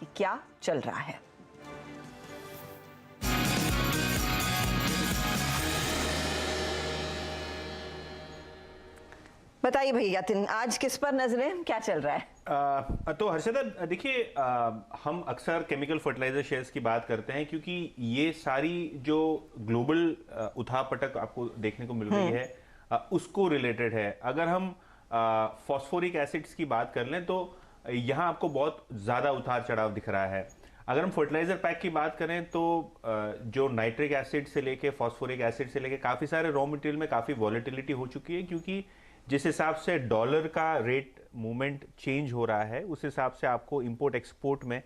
कि क्या चल रहा है। बताइए भैया, आज किस पर नजरें, क्या चल रहा है? तो हर्षदा देखिए, हम अक्सर केमिकल फर्टिलाइजर शेयर्स की बात करते हैं क्योंकि ये सारी जो ग्लोबल उठापटक आपको देखने को मिल रही है उसको रिलेटेड है। अगर हम फॉस्फोरिक एसिड्स की बात कर लें तो यहाँ आपको बहुत ज़्यादा उतार चढ़ाव दिख रहा है। अगर हम फर्टिलाइजर पैक की बात करें तो जो नाइट्रिक एसिड से लेके फॉस्फोरिक एसिड से लेके काफ़ी सारे रॉ मटेरियल में काफ़ी वॉलेटिलिटी हो चुकी है, क्योंकि जिस हिसाब से डॉलर का रेट मूवमेंट चेंज हो रहा है उस हिसाब से आपको इंपोर्ट एक्सपोर्ट में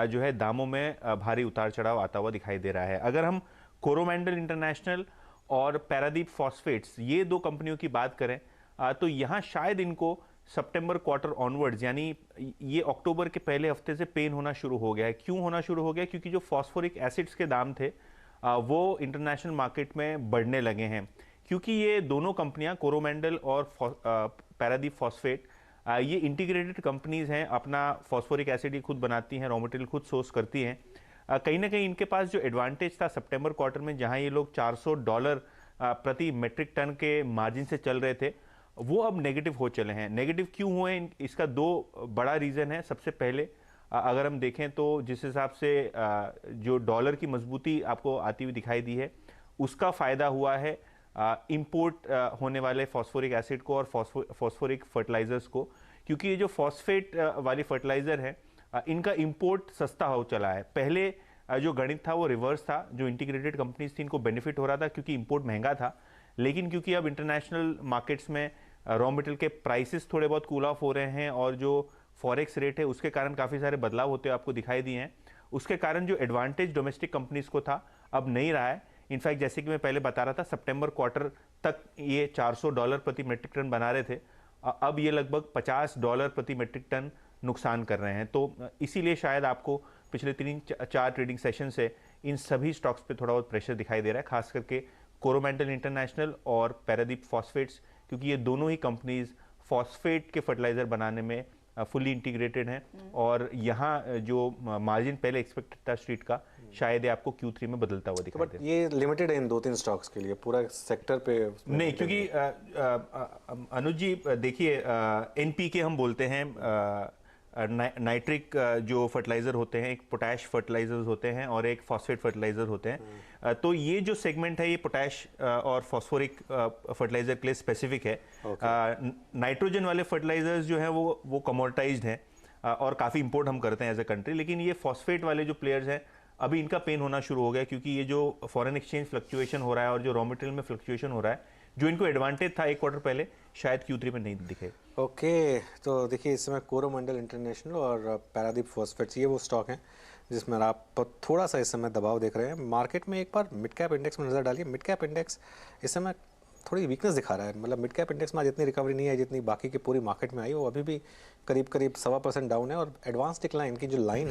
जो है दामों में भारी उतार चढ़ाव आता हुआ दिखाई दे रहा है। अगर हम कोरोमंडल इंटरनेशनल और पैरादीप फॉस्फेट्स, ये दो कंपनियों की बात करें तो यहाँ शायद इनको सितंबर क्वार्टर ऑनवर्ड्स, यानी ये अक्टूबर के पहले हफ्ते से पेन होना शुरू हो गया है। क्यों होना शुरू हो गया? क्योंकि जो फॉस्फोरिक एसिड्स के दाम थे वो इंटरनेशनल मार्केट में बढ़ने लगे हैं, क्योंकि ये दोनों कंपनियां कोरोमंडल और पैरादीप फॉस्फेट ये इंटीग्रेटेड कंपनीज हैं। अपना फॉस्फोरिक एसिड ही खुद बनाती हैं, रॉ मटेरियल खुद सोर्स करती हैं। कहीं ना कहीं इनके पास जो एडवांटेज था सितंबर क्वार्टर में, जहां ये लोग $400 प्रति मेट्रिक टन के मार्जिन से चल रहे थे, वो अब नेगेटिव हो चले हैं। नेगेटिव क्यों हुए? इसका दो बड़ा रीज़न है। सबसे पहले अगर हम देखें तो जिस हिसाब से जो डॉलर की मजबूती आपको आती हुई दिखाई दी है, उसका फ़ायदा हुआ है इंपोर्ट होने वाले फॉस्फोरिक एसिड को और फॉस्फोरिक फर्टिलाइजर्स को, क्योंकि ये जो फॉस्फेट वाली फर्टिलाइजर है इनका इंपोर्ट सस्ता हो चला है। पहले जो गणित था वो रिवर्स था, जो इंटीग्रेटेड कंपनीज थी इनको बेनिफिट हो रहा था क्योंकि इंपोर्ट महंगा था, लेकिन क्योंकि अब इंटरनेशनल मार्केट्स में रॉ मटेरियल के प्राइसेस थोड़े बहुत कूल ऑफ हो रहे हैं और जो फॉरेक्स रेट है उसके कारण काफ़ी सारे बदलाव होते हुए आपको दिखाई दिए हैं। उसके कारण जो एडवांटेज डोमेस्टिक कंपनीज को था अब नहीं रहा है। इनफैक्ट जैसे कि मैं पहले बता रहा था, सितंबर क्वार्टर तक ये $400 प्रति मेट्रिक टन बना रहे थे, अब ये लगभग $50 प्रति मेट्रिक टन नुकसान कर रहे हैं। तो इसीलिए शायद आपको पिछले 3-4 ट्रेडिंग सेशन से इन सभी स्टॉक्स पे थोड़ा बहुत प्रेशर दिखाई दे रहा है, खास करके कोरोमंडल इंटरनेशनल और पैरादीप फॉस्फेट्स, क्योंकि ये दोनों ही कंपनीज फॉस्फेट के फर्टिलाइजर बनाने में फुली इंटीग्रेटेड हैं और यहाँ जो मार्जिन पहले एक्सपेक्टेड था स्ट्रीट का, शायद ये आपको Q3 में बदलता हुआ दिखाई दे। ये लिमिटेड है इन 2-3 स्टॉक्स के लिए, पूरा सेक्टर पे नहीं, क्योंकि अनुज जी देखिए, NPK हम बोलते हैं, नाइट्रिक जो फर्टिलाइजर होते हैं, एक पोटैश फर्टिलाइजर्स होते हैं और एक फॉस्फेट फर्टिलाइजर होते हैं। तो ये जो सेगमेंट है ये पोटैश और फॉस्फोरिक फर्टिलाइजर के लिए स्पेसिफिक है। नाइट्रोजन वाले फर्टिलाइजर्स जो हैं वो कमोडिटाइज्ड हैं और काफ़ी इंपोर्ट हम करते हैं एज अ कंट्री, लेकिन ये फॉस्फेट वाले जो प्लेयर्स हैं अभी इनका पेन होना शुरू हो गया, क्योंकि ये जो फॉरेन एक्सचेंज फ्लक्चुएशन हो रहा है और जो रॉ मटेरियल में फ्लक्चुएशन हो रहा है, जो इनको एडवांटेज था एक क्वार्टर पहले, शायद Q3 में नहीं दिखे। ओके, तो देखिए इस समय कोरोमंडल इंटरनेशनल और पैरादीप फॉस्फेट्स ये वो स्टॉक हैं जिसमें आप थोड़ा सा इस समय दबाव देख रहे हैं। मार्केट में एक बार मिड कैप इंडेक्स में नज़र डालिए। मिड कैप इंडेक्स इस समय थोड़ी वीकनेस दिखा रहा है, मतलब मिड कैप इंडेक्स में आज इतनी रिकवरी नहीं है जितनी बाकी की पूरी मार्केट में आई। वो अभी भी करीब 1.25% डाउन है और एडवांस डिक्लाइन की जो लाइन